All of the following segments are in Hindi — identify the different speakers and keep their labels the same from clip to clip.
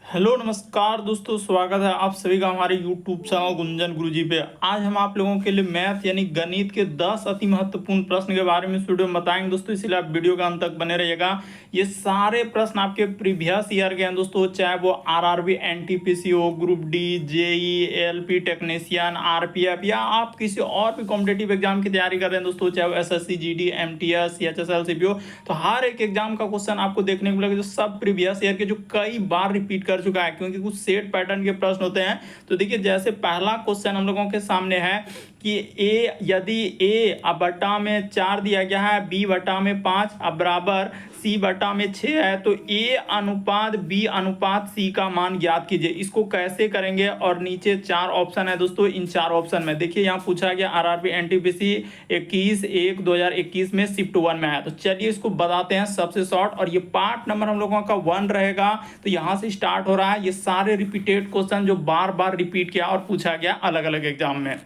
Speaker 1: हेलो नमस्कार दोस्तों, स्वागत है आप सभी का हमारे यूट्यूब चैनल गुंजन गुरुजी पे। आज हम आप लोगों के लिए मैथ यानी गणित के 10 अति महत्वपूर्ण प्रश्न के बारे में इस वीडियो में बताएंगे दोस्तों, इसलिए आप वीडियो का अंत तक बने रहिएगा। ये सारे प्रश्न आपके प्रीवियस ईयर के हैं दोस्तों, चाहे वो आरआरबी, एनटीपीसी हो, group D, JE, ALP technician, RPF या आप किसी और भी कॉम्पिटेटिव एग्जाम की तैयारी कर रहे हैं दोस्तों, चाहे वो SSC, GD, MTS, HSL, CPO, तो हर एक एग्जाम का क्वेश्चन आपको देखने को मिलेगा जो सब प्रीवियस ईयर के जो कई बार रिपीट कर चुका है, क्योंकि कुछ सेट पैटर्न के प्रश्न होते हैं। तो देखिए, जैसे पहला क्वेश्चन हम लोगों के सामने है कि यदि ए अब बटा में 4 दिया गया है, बी बटा में 5 अब बराबर सी बटा में 6 है, तो ए अनुपात बी अनुपात सी का मान ज्ञात कीजिए। इसको कैसे करेंगे? और नीचे 4 ऑप्शन है दोस्तों, इन 4 ऑप्शन में देखिए यहाँ पूछा गया आरआरबी एनटीपीसी 21/1/2021 में शिफ्ट 1 में है। तो चलिए इसको बताते हैं सबसे शॉर्ट, और ये पार्ट नंबर हम लोगों का 1 रहेगा। तो यहाँ से स्टार्ट हो रहा है ये सारे रिपीटेड क्वेश्चन जो बार बार रिपीट किया और पूछा गया अलग अलग एग्जाम में।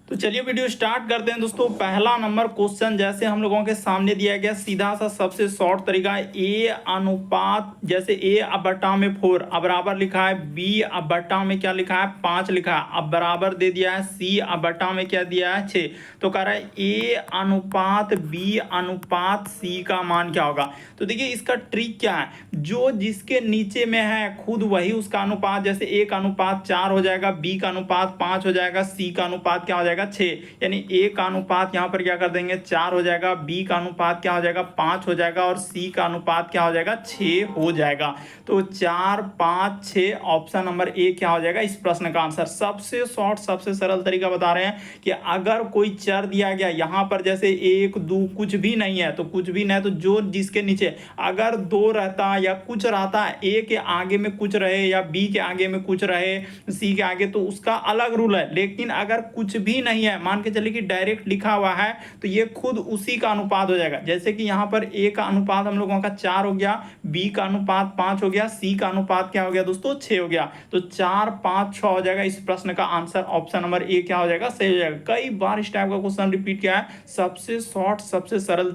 Speaker 1: तो चलिए वीडियो स्टार्ट करते हैं दोस्तों। पहला नंबर क्वेश्चन जैसे हम लोगों के सामने दिया गया, सीधा सा सबसे शॉर्ट तरीका है, ए अनुपात, जैसे ए अब बटा में 4 अब बराबर लिखा है, बी अब बटा में क्या लिखा है 5 लिखा है, अब बराबर दे दिया है, सी अब बटा में क्या दिया है 6। तो कह रहा है ए अनुपात बी अनुपात सी का मान क्या होगा। तो देखिए इसका ट्रिक क्या है, जो जिसके नीचे में है खुद वही उसका अनुपात, जैसे ए का अनुपात 4 हो जाएगा, बी का अनुपात 5 हो जाएगा, सी का अनुपात क्या हो जाएगा 6। यानी ए का अनुपात यहाँ पर क्या कर देंगे 4 हो जाएगा, बी का अनुपात क्या हो जाएगा 5 हो जाएगा, और सी का अनुपात क्या हो जाएगा 6 हो जाएगा। तो 4 5 6 ऑप्शन नंबर ए क्या हो जाएगा इस प्रश्न का आंसर। सबसे शॉर्ट सबसे सरल तरीका बता रहे हैं कि अगर कोई चर दिया गया यहाँ पर, जैसे 1 2 कुछ भी नहीं है, तो कुछ भी नहीं, तो जो जिसके नीचे अगर 2 रहता या कुछ रहता, ए के आगे में कुछ रहे या बी के आगे में कुछ रहे, सी के आगे, तो उसका अलग रूल है। लेकिन अगर कुछ भी नहीं है, मान के चलिए कि डायरेक्ट लिखा हुआ है, तो ये खुद उसी का अनुपात हो जाएगा। जैसे कि यहाँ पर ए का अनुपात हम लोगों का 4 हो गया, बी का अनुपात 5 हो गया, सी का अनुपात क्या हो गया दोस्तों 6 हो गया। तो 4 5 6 हो जाएगा। इस प्रश्न का आंसर ऑप्शन नंबर ए क्या हो जाएगा सही हो जाएगा। कई बार इस टाइप का क्वेश्चन रिपीट किया है, सबसे शॉर्ट सबसे सरल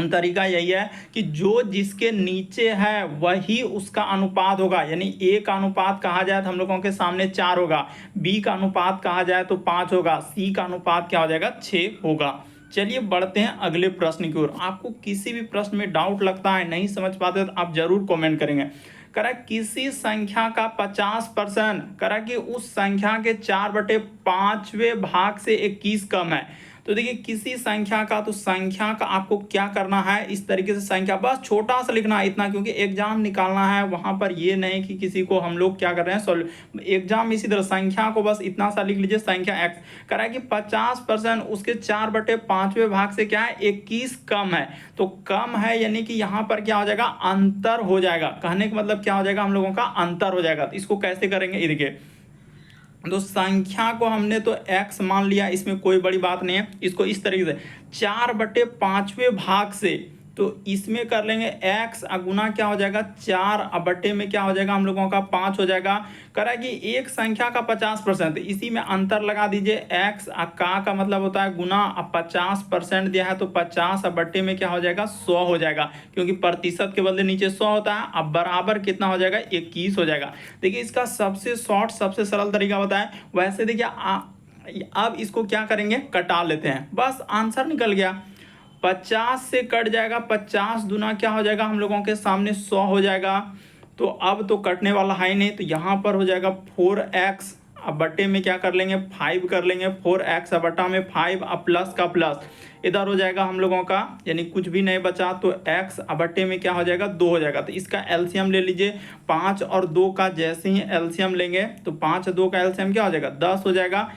Speaker 1: तरीका यही है कि जो जिसके नीचे है वही उसका अनुपात होगा। यानी ए का अनुपात कहा जाए तो हम लोगों के सामने 4 होगा, बी का अनुपात कहा जाए तो 5 होगा, सी का अनुपात क्या हो जाएगा 6 होगा। चलिए बढ़ते हैं अगले प्रश्न की ओर। आपको किसी भी प्रश्न में डाउट लगता है, नहीं समझ पाते, तो आप जरूर कमेंट करेंगे। करा किसी संख्या का 50%, करा कि उस संख्या के 4/5वें भाग से 21 कम है। तो देखिए किसी संख्या का, तो संख्या का आपको क्या करना है, इस तरीके से संख्या बस छोटा सा लिखना है इतना, क्योंकि एग्जाम निकालना है वहां पर ये नहीं कि किसी को हम लोग क्या कर रहे हैं एग्जाम में इसी तरह संख्या को बस इतना सा लिख लीजिए, संख्या एक्स कह रहा है कि 50% उसके 4/5वें भाग से क्या है 21 कम है। तो कम है यानी कि यहाँ पर क्या हो जाएगा अंतर हो जाएगा। कहने का मतलब क्या हो जाएगा हम लोगों का अंतर हो जाएगा। तो इसको कैसे करेंगे, ये देखिए, तो संख्या को हमने तो x मान लिया, इसमें कोई बड़ी बात नहीं है। इसको इस तरीके से 4/5वें भाग से, तो इसमें कर लेंगे x गुना क्या हो जाएगा 4 बटे में क्या हो जाएगा हम लोगों का 5 हो जाएगा। करा कि एक संख्या का 50%, इसी में अंतर लगा दीजिए। x का मतलब होता है गुना, अब 50% दिया है तो 50 बटे में क्या हो जाएगा 100 हो जाएगा, क्योंकि प्रतिशत के बदले नीचे 100 होता है। अब बराबर कितना हो जाएगा 21 हो जाएगा। देखिए इसका सबसे शॉर्ट सबसे सरल तरीका बताएं। वैसे देखिए अब इसको क्या करेंगे कटा लेते हैं, बस आंसर निकल गया। 50 से कट जाएगा, 50 दुना क्या हो जाएगा हम लोगों के सामने 100 हो जाएगा। तो अब तो कटने वाला है ही नहीं, तो यहाँ पर हो जाएगा 4x, अब बटे में क्या कर लेंगे 5 कर लेंगे, 4x बटा में 5, अब प्लस का प्लस इधर हो जाएगा हम लोगों का, यानी कुछ भी नहीं बचा, तो x बटे में क्या हो जाएगा 2 हो जाएगा। तो इसका एलसीएम ले लीजिए, 5 और 2 का जैसे ही एलसीएम लेंगे तो 5 और 2 का एलसीएम क्या हो जाएगा 10 हो जाएगा।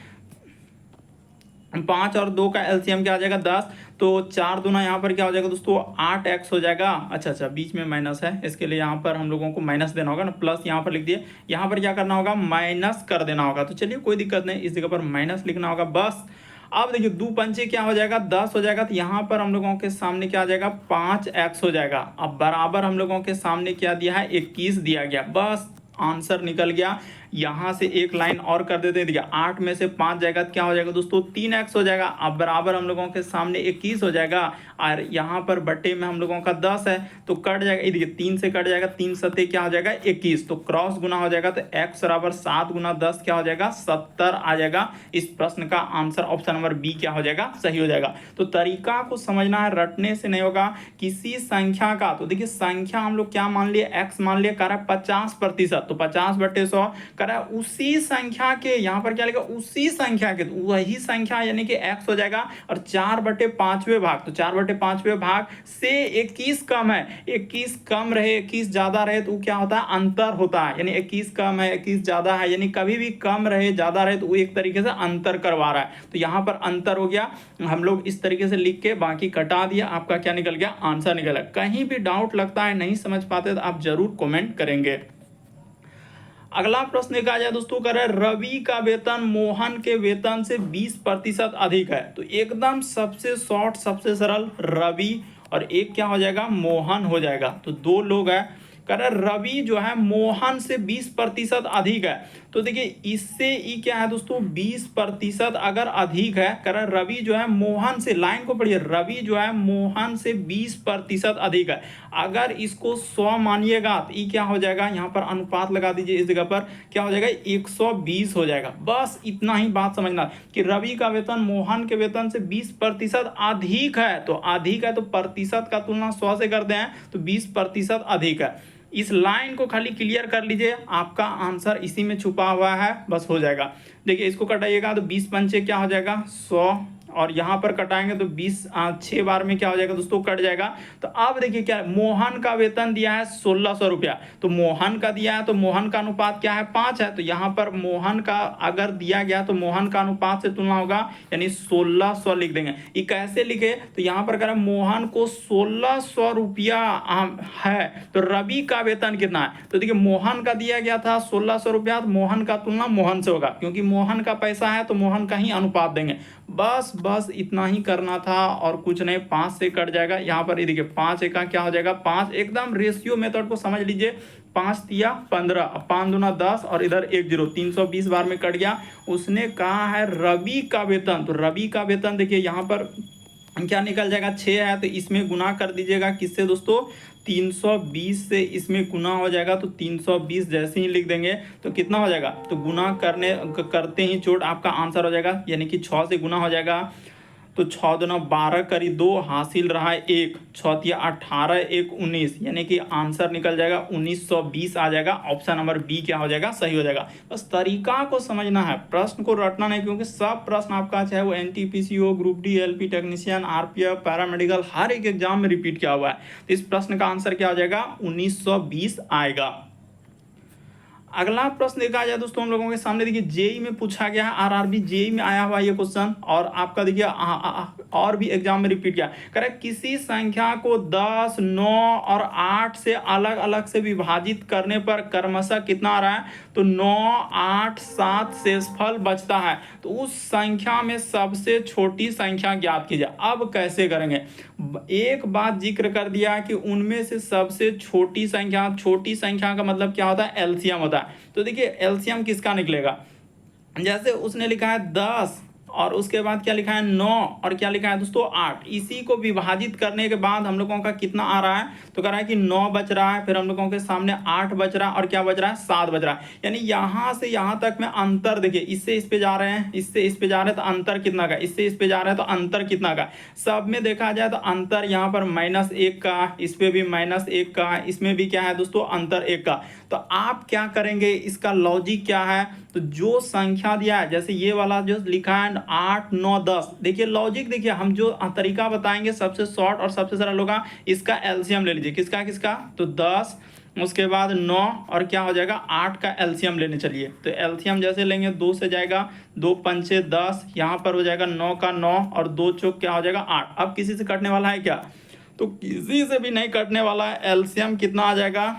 Speaker 1: 5 और 2 का एलसीएम क्या आ जाएगा 10, तो 4 दूना यहाँ पर क्या हो जाएगा दोस्तों 8x हो जाएगा। अच्छा बीच में माइनस है, इसके लिए यहाँ पर हम लोगों को माइनस देना होगा ना, प्लस यहाँ पर लिख दिए, यहाँ पर क्या करना होगा माइनस कर देना होगा। तो चलिए कोई दिक्कत नहीं, इस जगह पर माइनस लिखना होगा बस। अब देखिए 2 पंचे क्या हो जाएगा 10 हो जाएगा, तो यहाँ पर हम लोगों के सामने क्या आ जाएगा 5x हो जाएगा। अब बराबर हम लोगों के सामने क्या दिया है 21 दिया गया, बस आंसर निकल गया। यहाँ से एक लाइन और कर देते हैं। देखिए 8 में से 5 जाएगा तो क्या हो जाएगा दोस्तों 3x हो जाएगा। अब बराबर हम लोगों के सामने 21 हो जाएगा और यहाँ पर बट्टे में हम लोगों का 10 है तो कट जाएगा। ये देखिए 3 से कट जाएगा, 3 सत्ते क्या हो जाएगा 21, तो क्रॉस गुना हो जाएगा तो x बराबर 7 गुना 10 क्या हो जाएगा 70 आ जाएगा। इस प्रश्न का आंसर ऑप्शन नंबर बी क्या हो जाएगा सही हो जाएगा। तो तरीका को समझना है, रटने से नहीं होगा। किसी संख्या का, तो देखिए संख्या हम लोग क्या मान लिए x मान लिए, कर रहा है 50%, तो 50/100 कर रहा है उसी संख्या के, यहाँ पर क्या लिखा उसी संख्या के, तो वही संख्या यानी कि x हो जाएगा और 4/5वें भाग, तो 4/5वें भाग से 21 कम है, 21 कम रहे 21 ज्यादा रहे तो क्या होता है अंतर होता है। यानी 21 कम है 21 ज्यादा है, यानी कभी भी कम रहे ज्यादा रहे तो वो एक तरीके से अंतर करवा रहा है। तो यहाँ पर अंतर हो गया, हम लोग इस तरीके से लिख के बाकी कटा दिया, आपका क्या निकल गया आंसर निकला। कहीं भी डाउट लगता है नहीं समझ पाते तो आप जरूर कमेंट करेंगे। अगला प्रश्न देखा जाए दोस्तों, कह रहा है रवि का वेतन मोहन के वेतन से 20% अधिक है। तो एकदम सबसे शॉर्ट सबसे सरल रवि और एक क्या हो जाएगा मोहन हो जाएगा। तो दो लोग हैं, कह रहा है रवि जो है मोहन से 20% अधिक है। तो देखिए इससे ई क्या है दोस्तों 20% अगर अधिक है, कह रहा है रवि जो है मोहन से, लाइन को पढ़िए, रवि जो है मोहन से 20% अधिक है। अगर इसको 100 मानिएगा तो ई क्या हो जाएगा, यहाँ पर अनुपात लगा दीजिए, इस जगह पर क्या हो जाएगा 120 हो जाएगा। बस इतना ही बात समझना कि रवि का वेतन मोहन के वेतन से 20% अधिक है। तो अधिक है तो प्रतिशत का तुलना 100 से करते हैं तो 20% अधिक है। इस लाइन को खाली क्लियर कर लीजिए, आपका आंसर इसी में छुपा हुआ है, बस हो जाएगा। देखिए इसको कटाइएगा तो 20 पंचे क्या हो जाएगा 100 और यहाँ पर कटाएंगे तो 20 6 बार में क्या हो जाएगा दोस्तों कट जाएगा। तो अब देखिए क्या मोहन का वेतन दिया है 1600 रुपया, तो मोहन का दिया है तो मोहन का अनुपात क्या है 5 है। तो यहाँ पर मोहन का अगर दिया गया तो मोहन का अनुपात से तुलना होगा यानी 1600 लिख देंगे। ये कैसे लिखे, तो यहाँ पर कह मोहन को 1600 रुपया है तो रवि का वेतन कितना है। तो देखिए मोहन का दिया गया था 1600 रुपया, तो मोहन का तुलना मोहन से होगा क्योंकि मोहन का पैसा है तो मोहन का ही अनुपात देंगे। बस इतना ही करना था और कुछ नहीं, 5 से कट जाएगा। यहाँ पर ये देखिए 5 का क्या हो जाएगा 5, एकदम रेशियो मेथड को समझ लीजिए। 5 तिया 15, 5 दूना 10 और इधर 1 0, 320 बार में कट गया। उसने कहा है रवि का वेतन, तो रवि का वेतन देखिए यहाँ पर क्या निकल जाएगा 6 है तो इसमें गुना कर दीजिएगा किससे दोस्तों 320 से, इसमें गुना हो जाएगा तो 320 जैसे ही लिख देंगे तो कितना हो जाएगा, तो गुना करते ही चोट आपका आंसर हो जाएगा यानी कि 6 से गुना हो जाएगा। तो 6 दूना 12 करी 2 हासिल रहा है 1, 6 तिया 18 1 19 यानी कि आंसर निकल जाएगा 1920 आ जाएगा। ऑप्शन नंबर बी क्या हो जाएगा सही हो जाएगा। बस तरीका को समझना है, प्रश्न को रटना नहीं, क्योंकि सब प्रश्न आपका चाहे वो एनटीपीसी हो, group D, LP technician, RPF, paramedical, हर एक एग्जाम में रिपीट किया हुआ है। तो इस प्रश्न का आंसर क्या हो जाएगा 1920 आएगा। अगला प्रश्न देखा जाए दोस्तों हम लोगों के सामने, देखिए जेई में पूछा गया है, आरआरबी जेई में आया हुआ ये क्वेश्चन और आपका देखिए और भी एग्जाम में रिपीट किया करें। किसी संख्या को 10, 9 और 8 से अलग अलग से विभाजित करने पर क्रमशः कितना आ रहा है, तो 9, 8, 7 शेषफल बचता है। तो उस संख्या में सबसे छोटी संख्या ज्ञात कीजिए। अब कैसे करेंगे, एक बात जिक्र कर दिया कि उनमें से सबसे छोटी संख्या का मतलब क्या होता है एलसीएम होता है। तो देखिए एलसीएम किसका निकलेगा, जैसे उसने लिखा है 10 और उसके बाद क्या लिखा है 9 और क्या लिखा है दोस्तों 8, इसी को विभाजित करने के बाद हम लोगों का कितना आ रहा है, तो कह रहा है कि 9 बच रहा है, फिर हम लोगों के सामने 8 बच रहा है और क्या बच रहा है 7 बच रहा है। यानी यहाँ से यहाँ तक में अंतर देखिए, इससे इस पे जा रहे हैं, इससे इस पे जा रहे हैं तो अंतर कितना का, इससे इस पे जा रहे हैं तो अंतर कितना का। सब में देखा जाए तो अंतर यहाँ पर -1 का, इस पे भी -1 का, इसमें भी क्या है दोस्तों अंतर 1 का। तो आप क्या करेंगे, इसका लॉजिक क्या है, तो जो संख्या दिया है जैसे ये वाला जो लिखा है 8, 9, 10, देखिए लॉजिक देखिए, हम जो तरीका बताएंगे सबसे शॉर्ट और सबसे सरल होगा, इसका एलसीएम ले लीजिए, किसका तो 10, उसके बाद 9 और क्या हो जाएगा 8 का एलसीएम लेने चलिए। तो एलसीएम जैसे लेंगे 2 से जाएगा, 2 पंचे 10, यहाँ पर हो जाएगा 9 का 9 और 2 चौक क्या हो जाएगा 8। अब किसी से कटने वाला है क्या, तो किसी से भी नहीं कटने वाला है। एलसीएम कितना आ जाएगा,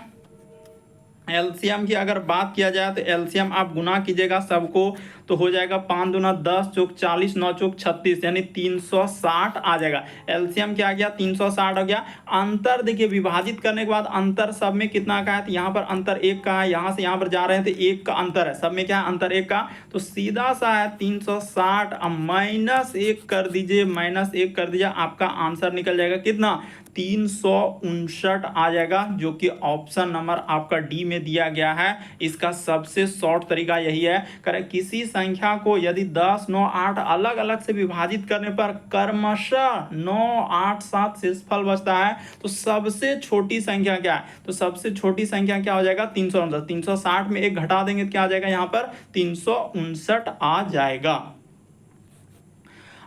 Speaker 1: एलसीएम की अगर बात किया जाए तो एलसीएम आप गुना कीजिएगा सबको तो हो जाएगा 5 दूना 10 चौक 40 9 चौक 36 यानी 360 आ जाएगा। एलसीएम क्या आ गया 360 हो गया। अंतर देखिए विभाजित करने के बाद अंतर सब में कितना का है तो यहाँ पर अंतर 1 का है, यहाँ से यहाँ पर जा रहे हैं तो 1 का अंतर है, सब में क्या है अंतर 1 का, तो सीधा सा है 360। अब -1 कर दीजिए, -1 कर दीजिए, आपका आंसर निकल जाएगा कितना 359 आ जाएगा, जो कि ऑप्शन नंबर आपका डी में दिया गया है। इसका सबसे शॉर्ट तरीका यही है, करें किसी संख्या को यदि 10 9 8 अलग अलग से विभाजित करने पर क्रमशः 9 8 7 शेषफल बचता है तो सबसे छोटी संख्या क्या है, तो सबसे छोटी संख्या क्या हो जाएगा 359। 360 में 1 घटा देंगे तो क्या आ जाएगा यहाँ पर 359 आ जाएगा।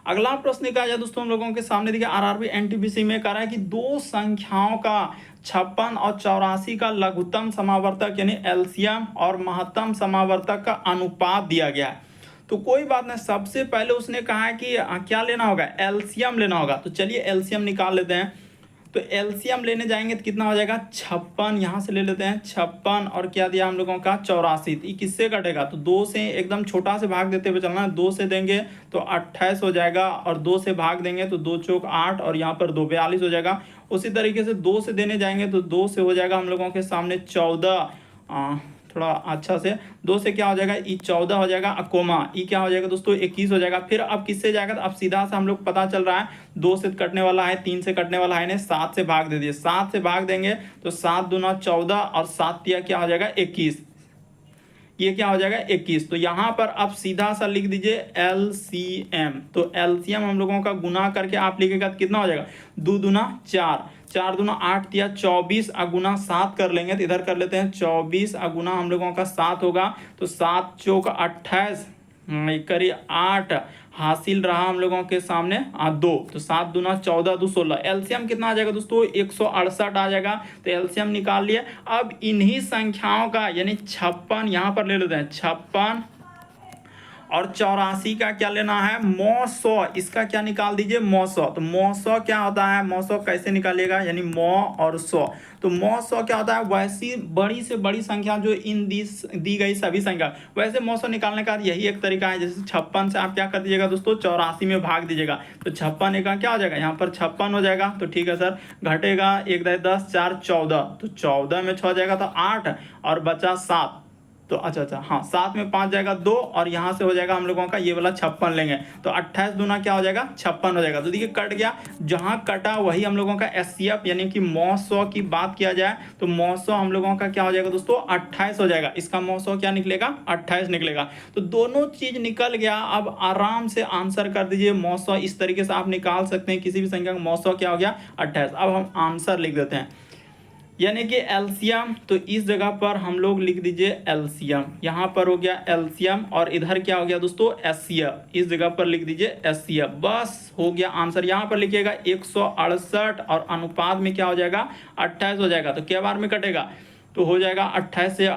Speaker 1: अगला प्रश्न क्या है दोस्तों हम लोगों के सामने, देखिए आरआरबी एनटीपीसी में कह रहा है कि दो संख्याओं का 56 और 84 का लघुत्तम समावर्तक यानी एलसीएम और महत्तम समावर्तक का अनुपात दिया गया है। तो कोई बात नहीं, सबसे पहले उसने कहा है कि क्या लेना होगा, एलसीएम लेना होगा। तो चलिए एलसीएम निकाल लेते हैं। तो एलसीएम लेने जाएंगे तो कितना हो जाएगा 56, यहाँ से ले लेते हैं 56 और क्या दिया हम लोगों का 84। ये किससे कटेगा तो 2 से एकदम छोटा से भाग देते हुए चलना है। 2 से देंगे तो 28 हो जाएगा और 2 से भाग देंगे तो 2 चौक 8 और यहाँ पर 2 42 हो जाएगा। उसी तरीके से 2 से देने जाएंगे तो 2 से हो जाएगा हम लोगों के सामने 14, थोड़ा अच्छा से 2 से क्या हो जाएगा ई 14 हो जाएगा, अकोमा ई क्या हो जाएगा दोस्तों 21 हो जाएगा। फिर अब किससे जाएगा तो अब सीधा से हम लोग पता चल रहा है 2 से कटने वाला है, 3 से कटने वाला है, 7 से भाग दे दिए। 7 से भाग देंगे तो 7 दूना 14 और 7 तिया क्या हो जाएगा 21, ये क्या हो जाएगा 21। तो यहाँ पर अब सीधा सा लिख दीजिए एलसीएम। तो एलसीएम हम लोगों का गुना करके आप लिखेगा तो कितना हो जाएगा 2 दूना 4, 4 दूना 8 तिया 24 अगुना 7 कर लेंगे तो इधर कर लेते हैं 24 अगुना हम लोगों का 7 होगा तो 7 चौक 28 करिए 8 हासिल रहा हम लोगों के सामने 2। तो 7 दूना 14 2 16, एलसीएम कितना आ जाएगा दोस्तों 168 आ जाएगा। तो एलसीएम निकाल लिए। अब इन्हीं संख्याओं का यानी 56 यहाँ पर ले लेते हैं 56 और 84 का क्या लेना है मौ 100, इसका क्या निकाल दीजिए मौ 100। तो मौ 100 क्या होता है, मौ 100 कैसे निकालिएगा यानी मौ और 100। तो मौ 100 क्या होता है वैसी बड़ी से बड़ी संख्या जो इन दी गई सभी संख्या, वैसे मौ 100 निकालने का यही एक तरीका है। जैसे 56 से आप क्या कर दीजिएगा दोस्तों 84 में भाग दीजिएगा तो 56 का क्या हो जाएगा यहाँ पर 56 हो जाएगा। तो ठीक है सर, घटेगा 1 10 4 14, तो 14 में 6 जाएगा तो 8 और बचा 7। तो अच्छा हाँ 7 में 5 जाएगा 2 और यहाँ से हो जाएगा हम लोगों का ये वाला 56 लेंगे तो 28 दूना क्या हो जाएगा 56 हो जाएगा। तो देखिए कट गया, जहाँ कटा वही हम लोगों का एससीएफ यानी कि मौ 100 की बात किया जाए तो मौ 100 हम लोगों का क्या हो जाएगा दोस्तों 28 हो जाएगा। इसका मौ 100 क्या निकलेगा 28 निकलेगा। तो दोनों चीज निकल गया। अब आराम से आंसर कर दीजिए मौ 100, इस तरीके से आप निकाल सकते हैं किसी भी संख्या का मौ 100 क्या हो गया 28। अब हम आंसर लिख देते हैं यानी कि एलसीएम, तो इस जगह पर हम लोग लिख दीजिए एलसीएम, यहाँ पर हो गया एलसीएम और इधर क्या हो गया दोस्तों एससीएफ, इस जगह पर लिख दीजिए एससीएफ, बस हो गया आंसर। यहाँ पर लिखिएगा 168 और अनुपात में क्या हो जाएगा 28 हो जाएगा। तो क्या बार में कटेगा तो हो जाएगा 28 से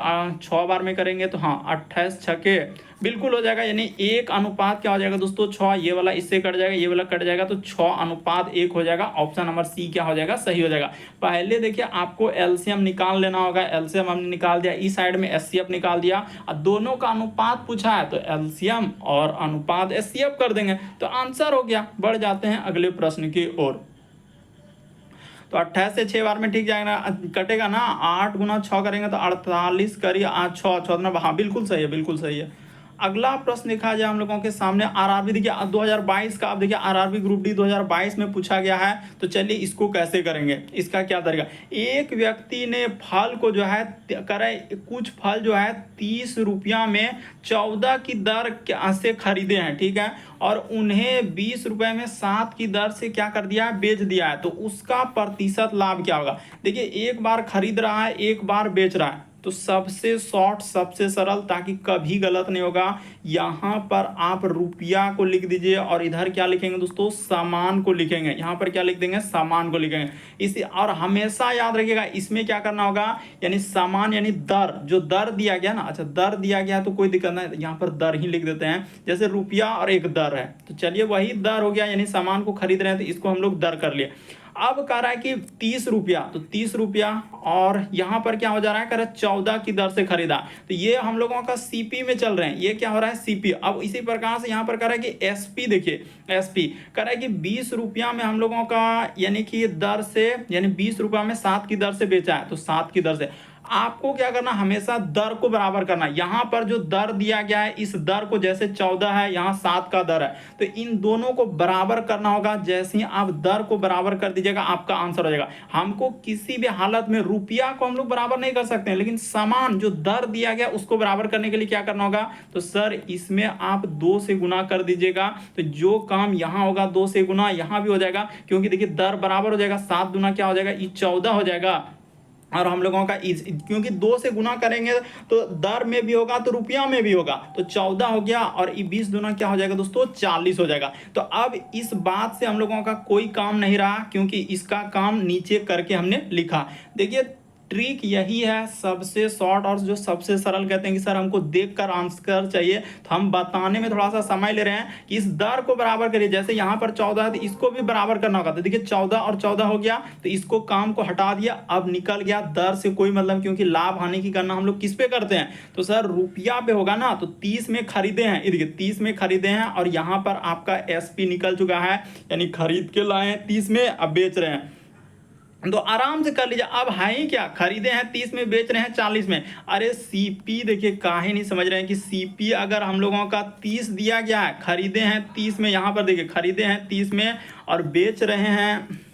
Speaker 1: 6 बार में करेंगे तो हाँ 28 छके बिल्कुल हो जाएगा, यानी 1 अनुपात क्या हो जाएगा दोस्तों 6, ये वाला इससे कट जाएगा ये वाला कट जाएगा तो 6 अनुपात 1 हो जाएगा। ऑप्शन नंबर सी क्या हो जाएगा सही हो जाएगा। पहले देखिए आपको एलसीएम निकाल लेना होगा, एलसीएम हमने निकाल दिया, इस साइड में एचसीएफ निकाल दिया और दोनों का अनुपात पूछा है तो एलसीएम और अनुपात एचसीएफ कर देंगे तो आंसर हो गया। बढ़ जाते हैं अगले प्रश्न की ओर। तो 28 से 6 बार में ठीक जाएगा कटेगा ना, 8 गुना 6 करेंगे तो 48 करिए 6 6 हाँ बिल्कुल सही है बिल्कुल सही है। अगला प्रश्न देखा जाए हम लोगों के सामने आरआरबी देखिए 2022 का, आप देखिए आरआरबी ग्रुप डी 2022 में पूछा गया है। तो चलिए इसको कैसे करेंगे, इसका क्या तरीका। एक व्यक्ति ने फल को जो है करे कुछ फल जो है 30 रुपया में 14 की दर से खरीदे हैं, ठीक है, और उन्हें 20 रुपए में 7 की दर से क्या कर दिया है बेच दिया है, तो उसका प्रतिशत लाभ क्या होगा। देखिए एक बार खरीद रहा है एक बार बेच रहा है, तो सबसे शॉर्ट सबसे सरल ताकि कभी गलत नहीं होगा, यहाँ पर आप रुपया को लिख दीजिए और इधर क्या लिखेंगे दोस्तों सामान को लिखेंगे, यहाँ पर क्या लिख देंगे सामान को लिखेंगे इसी। और हमेशा याद रखिएगा इसमें क्या करना होगा यानी सामान यानी दर, जो दर दिया गया ना, अच्छा दर दिया गया तो कोई दिक्कत नहीं, यहाँ पर दर ही लिख देते हैं, जैसे रुपया और एक दर है तो चलिए वही दर हो गया, यानी सामान को खरीद रहे हैं तो इसको हम लोग दर कर लिए। अब कह रहा है कि 30 रुपया, तो 30 रुपया और यहाँ पर क्या हो जा रहा है, कह रहा है 14 की दर से खरीदा। तो ये हम लोगों का सीपी में चल रहे हैं, ये क्या हो रहा है सीपी। अब इसी प्रकार से यहाँ पर कह रहा है कि एसपी, देखिए एसपी कह रहा है कि 20 रुपया में हम लोगों का यानी कि दर से, यानी 20 रुपया में 7 की दर से बेचा है, तो 7 की दर से आपको क्या करना, हमेशा दर को बराबर करना। यहां पर जो दर दिया गया है, इस दर को जैसे 14 है, यहां 7 का दर है, तो इन दोनों को बराबर करना होगा। जैसे ही आप दर को बराबर कर दीजिएगा, आपका आंसर हो जाएगा। हमको किसी भी हालत में रुपया को हम लोग बराबर नहीं कर सकते हैं, लेकिन समान जो दर दिया गया उसको बराबर करने के लिए क्या करना होगा, तो सर इसमें आप 2 से गुना कर दीजिएगा। तो जो काम यहां होगा 2 से गुना यहां भी हो जाएगा, क्योंकि देखिए दर बराबर हो जाएगा, 7 गुना क्या हो जाएगा, ये 14 हो जाएगा। और हम लोगों का क्योंकि 2 से गुना करेंगे तो दर में भी होगा तो रुपया में भी होगा, तो 14 हो गया और 20 गुना क्या हो जाएगा दोस्तों, 40 हो जाएगा। तो अब इस बात से हम लोगों का कोई काम नहीं रहा, क्योंकि इसका काम नीचे करके हमने लिखा। देखिए ट्रिक यही है, सबसे शॉर्ट और जो सबसे सरल। कहते हैं कि सर हमको देखकर आंसर चाहिए, तो हम बताने में थोड़ा सा समय ले रहे हैं कि इस दर को बराबर करिए। जैसे यहाँ पर 14 है तो इसको भी बराबर करना होगा। तो देखिए 14 और 14 हो गया, तो इसको काम को हटा दिया, अब निकल गया। दर से कोई मतलब, क्योंकि लाभ हानि की गणना हम लोग किस पे करते हैं, तो सर रुपया पे होगा ना। तो 30 में खरीदे हैं, ये देखिए 30 में खरीदे हैं और यहाँ पर आपका एसपी निकल चुका है, यानी खरीद के लाए हैं 30 में, अब बेच रहे हैं। तो आराम से कर लीजिए। अब है ही क्या, खरीदे हैं 30 में, बेच रहे हैं 40 में। अरे सीपी देखिए, काहे नहीं समझ रहे हैं कि सीपी अगर हम लोगों का 30 दिया गया है, खरीदे हैं 30 में, यहां पर देखिए खरीदे हैं 30 में और बेच रहे हैं,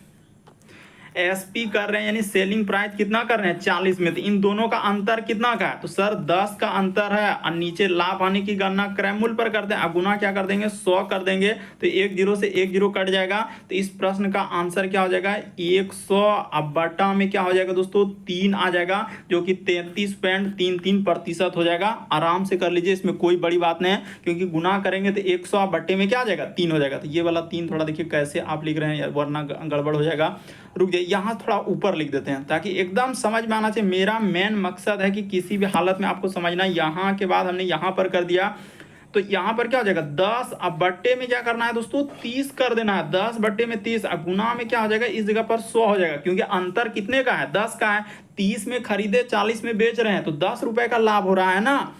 Speaker 1: एसपी कर रहे हैं, यानी सेलिंग प्राइस कितना कर रहे हैं, 40 में। तो इन दोनों का अंतर कितना का है, तो सर 10 का अंतर है। और नीचे लाभ हानि की गणना क्रय मूल्य पर करते हैं, अब गुना क्या कर देंगे, 100 कर देंगे, तो 1 0 से 1 0 कट जाएगा। तो इस प्रश्न का आंसर क्या हो जाएगा, 100। अब बटा में क्या हो जाएगा दोस्तों, 3 आ जाएगा, जो कि 33.33% हो जाएगा। आराम से कर लीजिए, इसमें कोई बड़ी बात नहीं है, क्योंकि गुना करेंगे तो 100 बट्टे में क्या आ जाएगा, 3 हो जाएगा। तो ये वाला 3 थोड़ा देखिए कैसे आप लिख रहे हैं, वरना गड़बड़ हो जाएगा। रुक जाइए, यहाँ थोड़ा ऊपर लिख देते हैं ताकि एकदम समझ में आना चाहिए। मेरा मेन मकसद है कि किसी भी हालत में आपको समझना। यहाँ के बाद हमने यहाँ पर कर दिया, तो यहाँ पर क्या हो जाएगा 10। अब बट्टे में क्या करना है दोस्तों, 30 कर देना है, 10 बट्टे में 30। अब गुना में क्या हो जाएगा, इस जगह पर 100 हो जाएगा, क्योंकि अंतर कितने का है, 10 का है। 30 में खरीदे, 40 में बेच रहे हैं, तो 10 रुपए का लाभ हो रहा है ना।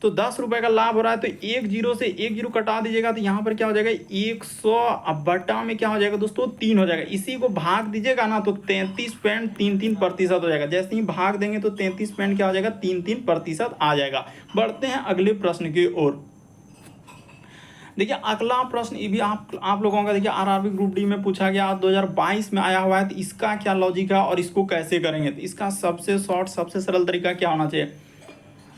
Speaker 1: तो 10 रुपए का लाभ हो रहा है, तो 1 0 से 1 0 कटा दीजिएगा, तो यहाँ पर क्या हो जाएगा 100। अब बटा में क्या हो जाएगा दोस्तों, 3 हो जाएगा। इसी को भाग दीजिएगा ना, तो 33.33% हो जाएगा। जैसे ही भाग देंगे तो 33 पॉइंट क्या हो जाएगा, 33% आ जाएगा। बढ़ते हैं अगले प्रश्न की ओर। देखिए अगला प्रश्न ये भी आप लोगों का देखिए आरआरबी ग्रुप डी में पूछा गया, 2022 में आया हुआ है। तो इसका क्या लॉजिक है और इसको कैसे करेंगे, तो इसका सबसे शॉर्ट सबसे सरल तरीका क्या होना चाहिए।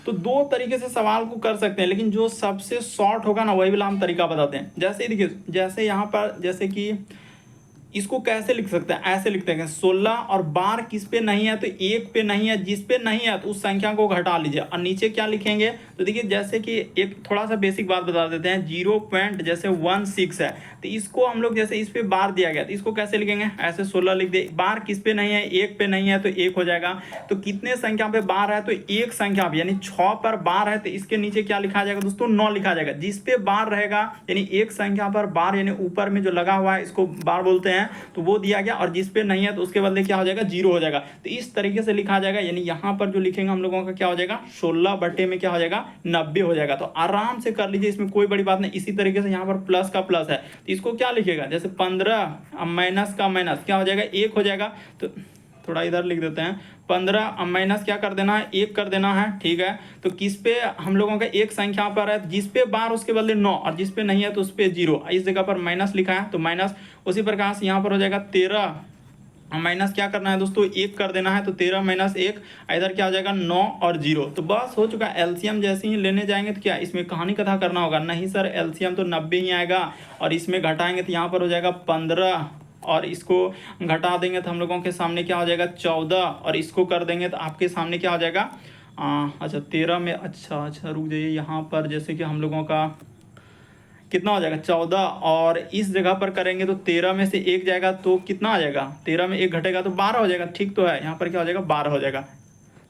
Speaker 1: तो 2 तरीके से सवाल को कर सकते हैं, लेकिन जो सबसे शॉर्ट होगा ना वही वाला हम तरीका बताते हैं। जैसे देखिए, जैसे यहाँ पर जैसे कि इसको कैसे लिख सकते हैं, ऐसे लिखते हैं 16 और बार किस पे नहीं है, तो 1 पे नहीं है, जिस पे नहीं है तो उस संख्या को घटा लीजिए। और नीचे क्या लिखेंगे, तो देखिए जैसे कि एक थोड़ा सा बेसिक बात बता देते हैं, 0.16 है, तो इसको हम लोग जैसे इस पे बार दिया गया तो इसको कैसे लिखेंगे, ऐसे 16 लिख दे। बार किस पे नहीं है, 1 पे नहीं है, तो 1 हो जाएगा। तो कितने संख्या पे बार है, तो एक संख्या पे, यानी 6 पर बार है, तो इसके नीचे क्या लिखा जाएगा दोस्तों, 9 लिखा जाएगा। जिस पे बार रहेगा, यानी एक संख्या पर बार, यानी ऊपर में जो लगा हुआ है इसको बार बोलते हैं, तो वो दिया गया। और जिस पे नहीं है तो उसके बदले क्या हो जाएगा, 0 हो जाएगा। तो इस तरीके से लिखा जाएगा, यानी यहाँ पर जो लिखेंगे हम लोगों का क्या हो जाएगा, 16 बटे में क्या हो जाएगा, 90 हो जाएगा। तो आराम से कर लीजिए, इसमें कोई बड़ी बात नहीं। इसी तरीके से यहाँ पर प्लस का प्लस है, तो इसको क्या लिखेगा, जैसे 15 माइनस का माइनस क्या हो जाएगा, 1 हो जाएगा। तो थोड़ा इधर लिख देते हैं, 15 माइनस क्या कर देना है, 1 कर देना है, ठीक है। तो किस पे हम लोगों का एक संख्या पर है, जिस पे बार उसके बदले 9, और जिस पे नहीं है तो उस पे 0। इस जगह पर माइनस लिखा है तो माइनस। उसी प्रकार से यहाँ पर हो जाएगा 13 माइनस क्या करना है दोस्तों, 1 कर देना है, तो 13 माइनस 1, इधर क्या हो जाएगा 9 और 0। तो बस हो चुका। एलसीएम जैसे ही लेने जाएंगे तो क्या इसमें कहानी कथा करना होगा, नहीं सर एलसीएम तो 90 ही आएगा, और इसमें घटाएंगे तो यहाँ पर हो जाएगा 15, और इसको घटा देंगे तो हम लोगों के सामने क्या हो जाएगा 14, और इसको कर देंगे तो आपके सामने क्या हो जाएगा, अच्छा 13 में, अच्छा रुक जाइए, यहाँ पर जैसे कि हम लोगों का कितना हो जाएगा 14, और इस जगह पर करेंगे तो 13 में से 1 जाएगा तो कितना आ जाएगा, 13 में 1 घटेगा तो 12 हो जाएगा। ठीक तो है, यहाँ पर क्या हो जाएगा 12 हो जाएगा।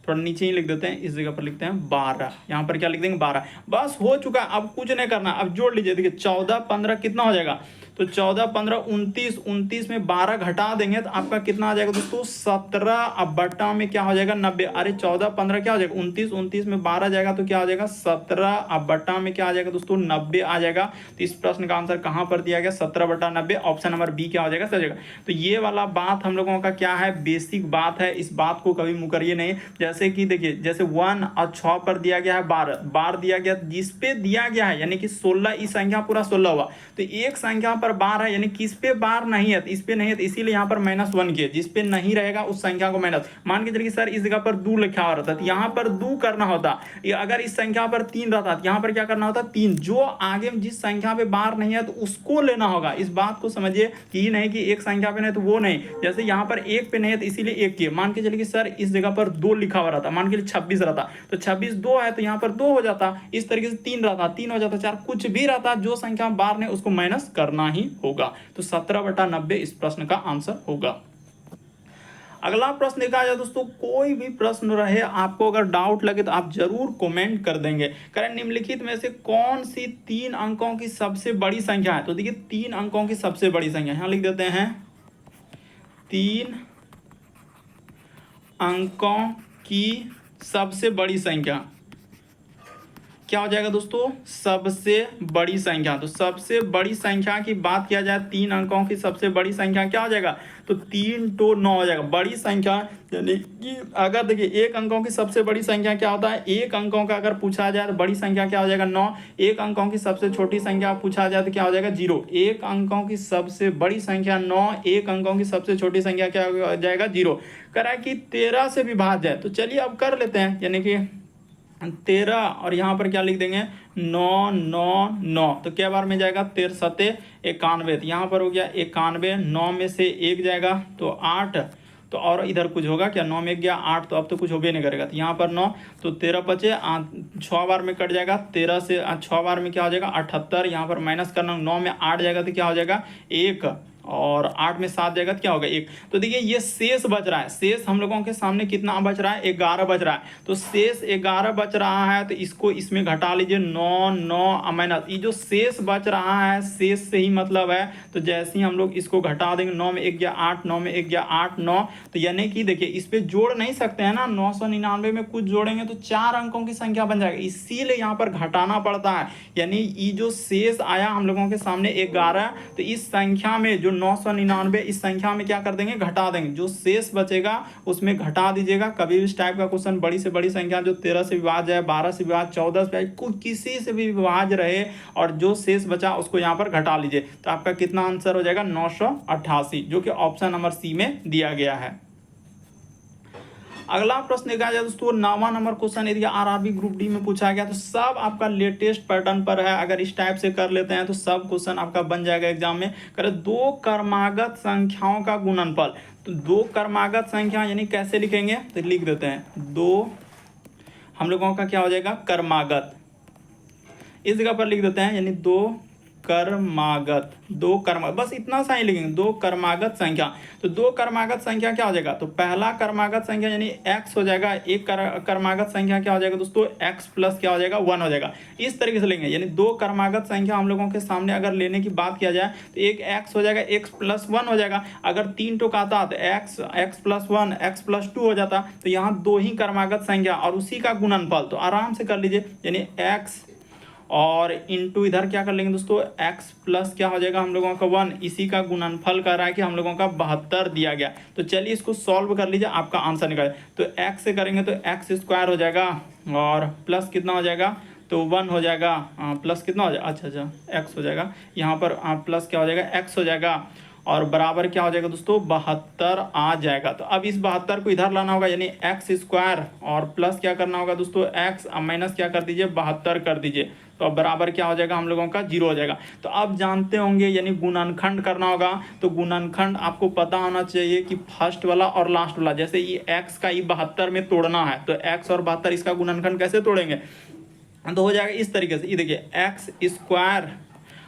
Speaker 1: थोड़ा नीचे ही लिख देते हैं, इस जगह पर लिखते हैं 12, यहाँ पर क्या लिख देंगे 12। बस हो चुका, अब कुछ नहीं करना। अब जोड़ लीजिए, देखिए 14 15 कितना हो जाएगा, तो 14 15 29, 29 में 12 घटा देंगे तो आपका कितना आ जाएगा दोस्तों 17, अब बटा में क्या हो जाएगा 90। अरे 14 15 क्या हो जाएगा 29, 29 में 12 जाएगा तो क्या हो जाएगा 17, अब बटा में क्या आ जाएगा दोस्तों 90 आ जाएगा। तो इस प्रश्न का आंसर कहां पर दिया गया 17/90, ऑप्शन नंबर बी क्या हो जाएगा सही जगह। तो ये वाला बात हम लोगों का क्या है बेसिक बात है, इस बात को कभी मुकरिए नहीं। जैसे कि देखिए जैसे 1 और 6 पर दिया गया है 12 बार दिया गया, जिस पे दिया गया है यानी कि 16, इस संख्या पूरा 16 हुआ, तो एक संख्या पर बार है यानी किस पे बार नहीं है, इस पे नहीं है, तो इसीलिए यहाँ पर -1 किए, जिस पे नहीं रहेगा उस संख्या को माइनस। मान के चलिए सर इस जगह पर 2 लिखा हुआ रहता, तो यहाँ पर 2 करना होता, अगर इस संख्या पर 3 रहता तो यहाँ पर क्या करना होता 3, जो आगे जिस संख्या पे बार नहीं है तो उसको लेना होगा। इस बात को समझिए कि ये नहीं कि एक संख्या पे नहीं तो वो नहीं, जैसे यहाँ पर 1 पे नहीं है तो इसीलिए 1 किए। मान के चलिए कि सर इस जगह पर 2 लिखा हुआ रहता, मान के चलिए 26 रहता, तो 26 2 है तो यहाँ पर 2 हो जाता, इस तरीके से 3 रहता 3 हो जाता, 4 कुछ भी रहता, जो संख्या बार नहीं उसको माइनस करना ही होगा। तो 17/90 इस प्रश्न का आंसर होगा। अगला प्रश्न देखा जाए दोस्तों, कोई भी प्रश्न रहे आपको अगर डाउट लगे तो आप जरूर कमेंट कर देंगे। करें निम्नलिखित में से कौन सी 3 अंकों की सबसे बड़ी संख्या है, तो देखिए 3 अंकों की सबसे बड़ी संख्या यहां लिख देते हैं, 3 अंकों की सबसे बड़ी संख्या क्या हो जाएगा दोस्तों सबसे बड़ी संख्या। तो सबसे बड़ी संख्या की बात किया जाए 3 अंकों की सबसे बड़ी संख्या क्या हो जाएगा, तो 3 तो 9 हो जाएगा बड़ी संख्या। यानी कि अगर देखिए 1 अंकों की सबसे बड़ी संख्या क्या होता है, 1 अंकों का अगर पूछा जाए तो बड़ी संख्या क्या हो जाएगा 9, 1 अंकों की सबसे छोटी संख्या पूछा जाए तो क्या हो जाएगा 0। 1 अंकों की सबसे बड़ी संख्या 9, 1 अंकों की सबसे छोटी संख्या क्या हो जाएगा 0। करा कि 13 से विभाज्य है, तो चलिए अब कर लेते हैं, यानी कि 13 और यहाँ पर क्या लिख देंगे 9 9 9, तो क्या बार में जाएगा 13 7 91, तो यहाँ पर हो गया 91, 9 में से 1 जाएगा तो 8, तो और इधर कुछ होगा क्या 9 में 1 गया 8, तो अब तो कुछ हो भी नहीं करेगा, तो यहाँ पर 9, तो 13 बचे 6 बार में कट जाएगा, 13 से 6 बार में क्या हो जाएगा 78, यहाँ पर माइनस करना 9 में 8 जाएगा तो क्या हो जाएगा 1, और 8 में 7 जाएगा तो क्या होगा 1। तो देखिए ये शेष बच रहा है, शेष हम लोगों के सामने कितना बच रहा है 11 बच रहा है, तो शेष 11 बच रहा है, तो इसको इसमें घटा लीजिए 9 9 माइनस, ये जो शेष बच रहा है शेष से ही मतलब है, तो जैसे ही हम लोग इसको घटा देंगे 9 में 1 गया 8, 9 में 1 गया 8 9, तो यानी कि देखिए इस पे जोड़ नहीं सकते हैं ना, 999 में कुछ जोड़ेंगे तो 4 अंकों की संख्या बन जाएगी, इसीलिए यहाँ पर घटाना पड़ता है। यानी ये जो शेष आया हम लोगों के सामने 11, तो इस संख्या में जो 999 इस संख्या में क्या कर देंगे घटा देंगे, जो शेष बचेगा उसमें घटा दीजिएगा। कभी भी इस टाइप का क्वेश्चन बड़ी से बड़ी संख्या जो 13 से विभाज्य है, 12 से विभाज्य, 14 से विभाज्य, किसी से भी विभाज्य रहे और जो शेष बचा उसको यहाँ पर घटा लीजिए, तो आपका कितना आंसर हो जाएगा 988, जो कि ऑप्शन नंबर सी में दिया गया है। अगला प्रश्न देखा जाए दोस्तों 9वां नंबर क्वेश्चन यदि आरआरबी ग्रुप डी में पूछा गया, तो सब आपका लेटेस्ट पैटर्न पर है, अगर इस टाइप से कर लेते हैं तो सब क्वेश्चन आपका बन जाएगा एग्जाम में। करें 2 क्रमागत संख्याओं का गुणनफल, तो 2 क्रमागत संख्या यानी कैसे लिखेंगे, तो लिख देते हैं 2 हम लोगों का क्या हो जाएगा क्रमागत, इस जगह पर लिख देते हैं यानी 2 क्रमागत, 2 क्रमागत, बस इतना सा ही लिखेंगे 2 क्रमागत संख्या। तो 2 क्रमागत संख्या क्या हो जाएगा, तो पहला क्रमागत संख्या यानी x हो जाएगा, एक क्रमागत संख्या क्या हो जाएगा दोस्तों x प्लस क्या हो जाएगा 1 हो जाएगा, इस तरीके से लेंगे। यानी 2 क्रमागत संख्या हम लोगों के सामने अगर लेने की बात किया जाए तो एक x हो जाएगा, x प्लस 1 हो जाएगा, अगर 3 टोक आता तो x प्लस 1 x प्लस 2 हो जाता, तो यहाँ 2 ही क्रमागत संख्या और उसी का गुणनफल, तो आराम से कर लीजिए, यानी x और इंटू इधर क्या कर लेंगे दोस्तों x प्लस क्या हो जाएगा हम लोगों का 1, इसी का गुणनफल कर रहा है कि हम लोगों का 72 दिया गया। तो चलिए इसको सॉल्व कर लीजिए, आपका आंसर निकाले, तो x से करेंगे तो x स्क्वायर हो जाएगा और प्लस कितना हो जाएगा तो 1 हो जाएगा, प्लस कितना हो जाएगा अच्छा x हो जाएगा, यहाँ पर प्लस क्या हो जाएगा x हो जाएगा और बराबर क्या हो जाएगा दोस्तों 72 आ जाएगा। तो अब इस 72 को इधर लाना होगा, यानी एक्स स्क्वायर और प्लस क्या करना होगा दोस्तों x, अब माइनस क्या कर दीजिए 72 कर दीजिए, तो अब बराबर क्या हो जाएगा हम लोगों का 0 हो जाएगा। तो अब जानते होंगे यानी गुणनखंड करना होगा, तो गुणनखंड आपको पता होना चाहिए कि फर्स्ट वाला और लास्ट वाला, जैसे ये x का ये 72 में तोड़ना है, तो x और 72 इसका गुणनखंड कैसे तोड़ेंगे, तो हो जाएगा इस तरीके से, ये देखिए एक्स स्क्वायर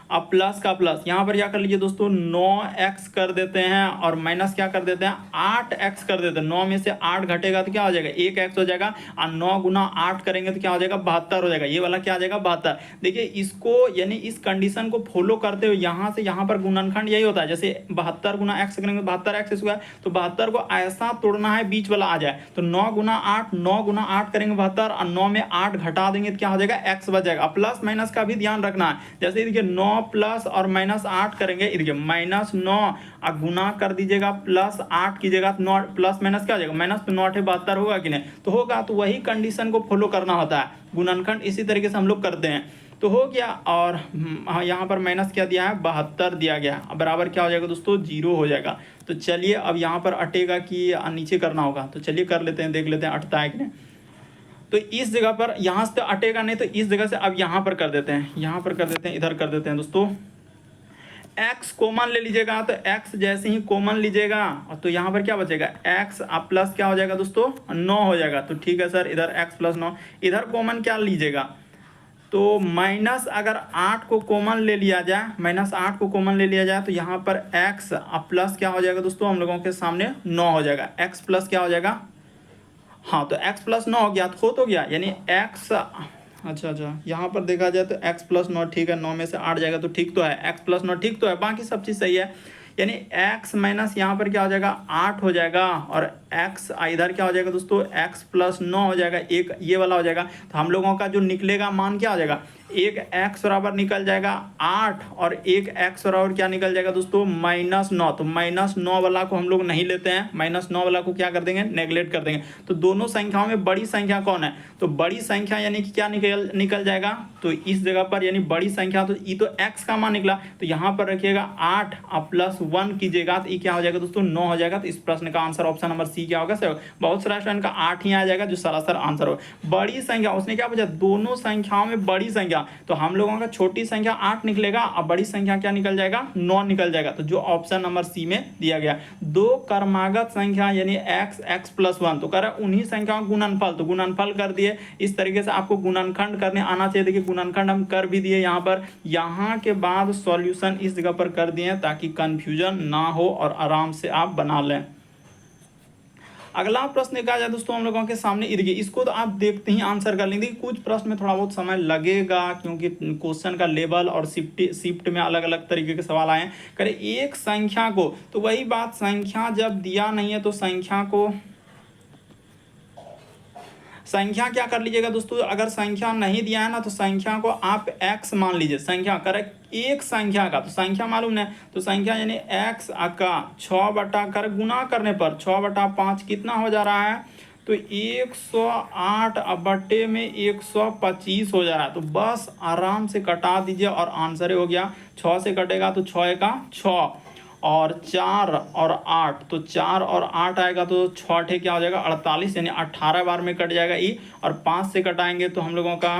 Speaker 1: अब प्लस का प्लस यहाँ पर क्या कर लीजिए दोस्तों 9x कर देते हैं और माइनस क्या कर देते हैं 8x कर देते हैं। 9 में से 8 घटेगा तो क्या हो जाएगा 1x हो जाएगा और 9 गुना 8 करेंगे तो क्या हो जाएगा 72 हो जाएगा। ये वाला क्या आ जाएगा 72। देखिए इसको यानी इस कंडीशन को फॉलो करते हुए यहाँ से यहाँ पर गुणनखंड यही होता है, जैसे 72 गुना x करेंगे 72x स्क्वायर, तो 72 को ऐसा तोड़ना है बीच वाला आ जाए तो 9 गुना 8 करेंगे 72 और 9 में 8 घटा देंगे तो क्या हो जाएगा x बच जाएगा। प्लस माइनस का भी ध्यान रखना है, जैसे देखिए 9 प्लस और माइनस 8 करेंगे, देखिए माइनस 9 और गुना कर दीजिएगा प्लस 8 कीजिएगा तो 9 प्लस माइनस क्या हो जाएगा माइनस, तो 9 72 होगा कि नहीं, तो होगा। तो वही कंडीशन को फॉलो करना होता है, गुणनखंड इसी तरीके से हम लोग करते हैं। तो हो गया और यहाँ पर माइनस क्या दिया है 72 दिया गया, अब बराबर क्या हो जाएगा दोस्तों 0 हो जाएगा। तो चलिए अब यहाँ पर अटेगा कि नीचे करना होगा, तो चलिए कर लेते हैं, देख लेते हैं अटता है कि नहीं। तो इस जगह पर यहाँ से अटेगा नहीं तो इस जगह से अब यहाँ पर कर देते हैं, यहाँ पर कर देते हैं, इधर कर देते हैं दोस्तों। x कॉमन ले लीजिएगा तो x जैसे ही कॉमन लीजिएगा तो यहाँ पर क्या बचेगा x अब प्लस क्या हो जाएगा दोस्तों 9 हो जाएगा। तो ठीक है सर, इधर x प्लस 9, इधर कॉमन क्या लीजिएगा तो माइनस अगर 8 को कॉमन ले लिया जाए, माइनस 8 को कॉमन ले लिया जाए तो यहाँ पर x अब प्लस क्या हो जाएगा दोस्तों हम लोगों के सामने 9 हो जाएगा। x प्लस क्या हो जाएगा, हाँ तो x प्लस 9 हो गया तो गया यानी x, अच्छा यहाँ पर देखा जाए तो x प्लस 9 ठीक है, 9 में से 8 जाएगा तो ठीक तो है, x प्लस 9 ठीक तो है, बाकी सब चीज़ सही है। यानी x माइनस यहाँ पर क्या हो जाएगा 8 हो जाएगा और x इधर क्या हो जाएगा दोस्तों x प्लस 9 हो जाएगा, एक ये वाला हो जाएगा। तो हम लोगों का जो निकलेगा मान क्या हो जाएगा, एक x बराबर निकल जाएगा 8 और एक x बराबर क्या निकल जाएगा दोस्तों -9। तो -9 वाला को हम लोग नहीं लेते हैं, -9 वाला को क्या कर देंगे नेगलेक्ट कर देंगे। तो दोनों संख्याओं में बड़ी संख्या कौन है, तो बड़ी संख्या यानी कि क्या निकल जाएगा, तो इस जगह पर यानी बड़ी संख्या तो ये तो x का मान निकला, तो यहाँ पर रखिएगा 8 और प्लस 1 कीजिएगा तो ये क्या हो जाएगा दोस्तों 9 हो जाएगा। तो इस प्रश्न का आंसर ऑप्शन नंबर सी क्या होगा सर, बहुत सारा स्टूडेंट का 8 ही आ जाएगा जो सरासर आंसर हो। बड़ी संख्या उसने क्या पूछा, दोनों संख्याओं में बड़ी संख्या, तो हम लोगों का छोटी संख्या 8 निकलेगा और बड़ी संख्या क्या निकल जाएगा 9 निकल जाएगा। तो जो ऑप्शन नंबर सी में दिया गया, दो क्रमागत संख्या यानी x प्लस 1, तो कह रहा है उन्हीं संख्याओं का गुणनफल, तो गुणनफल कर दिए। इस तरीके से आपको गुणनखंड करने आना चाहिए। देखिए गुणनखंड हम कर भी दिए यहाँ पर, यहाँ के बाद सॉल्यूशन इस जगह पर कर दिए ताकि कंफ्यूजन ना हो और आराम से आप बना लें। अगला प्रश्न क्या जाए दोस्तों हम लोगों के सामने, देखिए इसको तो आप देखते ही आंसर कर लेंगे। कुछ प्रश्न में थोड़ा बहुत समय लगेगा क्योंकि क्वेश्चन का लेवल और शिफ्ट में अलग अलग तरीके के सवाल आए हैं। करें एक संख्या को, तो वही बात, संख्या जब दिया नहीं है तो संख्या क्या कर लीजिएगा दोस्तों, अगर संख्या नहीं दिया है ना तो संख्या को आप x मान लीजिए। संख्या करेक्ट एक संख्या का, तो संख्या मालूम है तो संख्या यानी x का 6 बटा कर गुना करने पर 6 बटा 5 कितना हो जा रहा है, तो 108 बटे में 125 हो जा रहा है। तो बस आराम से कटा दीजिए और आंसर हो गया। 6 से कटेगा तो 6 का 6 और 4 और 8, तो 4 और 8 आएगा तो 6 ठे क्या हो जाएगा 48, यानी 18 बार में कट जाएगा ई। और 5 से कटाएंगे तो हम लोगों का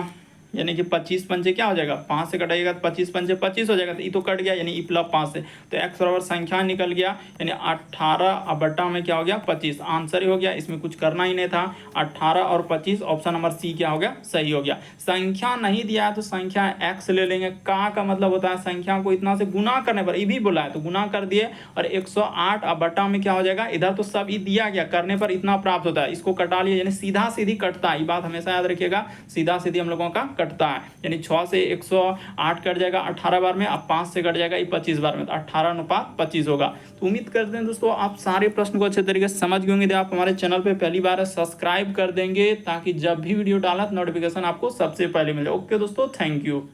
Speaker 1: यानी कि 25 पंचे क्या हो जाएगा, 5 से कटाइएगा तो 25 पंचे 25 हो जाएगा, तो ये तो कट गया यानी ई प्लस 5 से, तो x बराबर संख्या निकल गया यानी 18 बटा में क्या हो गया 25, आंसर ही हो गया। इसमें कुछ करना ही नहीं था, 18 और 25 ऑप्शन नंबर सी क्या हो गया सही हो गया। संख्या नहीं दिया है तो संख्या x ले लेंगे, का मतलब होता है संख्या को इतना से गुना करने पर, ये भी बोला है तो गुना कर दिए और 108 बटा में क्या हो जाएगा, इधर तो सब ये दिया गया करने पर इतना प्राप्त होता है, इसको कटा लिया यानी सीधा सीधी कटता है। ये बात हमेशा याद रखिएगा, सीधा सीधी हम लोगों का कटता है, यानी 6 से 108 कट जाएगा 18 बार में, अब 5 से कट जाएगा 25 बार में, तो 18:25 होगा। तो उम्मीद करते हैं दोस्तों आप सारे प्रश्न को अच्छे तरीके से समझ गए होंगे। यदि आप हमारे चैनल पे पहली बार है सब्सक्राइब कर देंगे ताकि जब भी वीडियो डाला तो नोटिफिकेशन आपको सबसे पहले मिले। ओके दोस्तों, थैंक यू।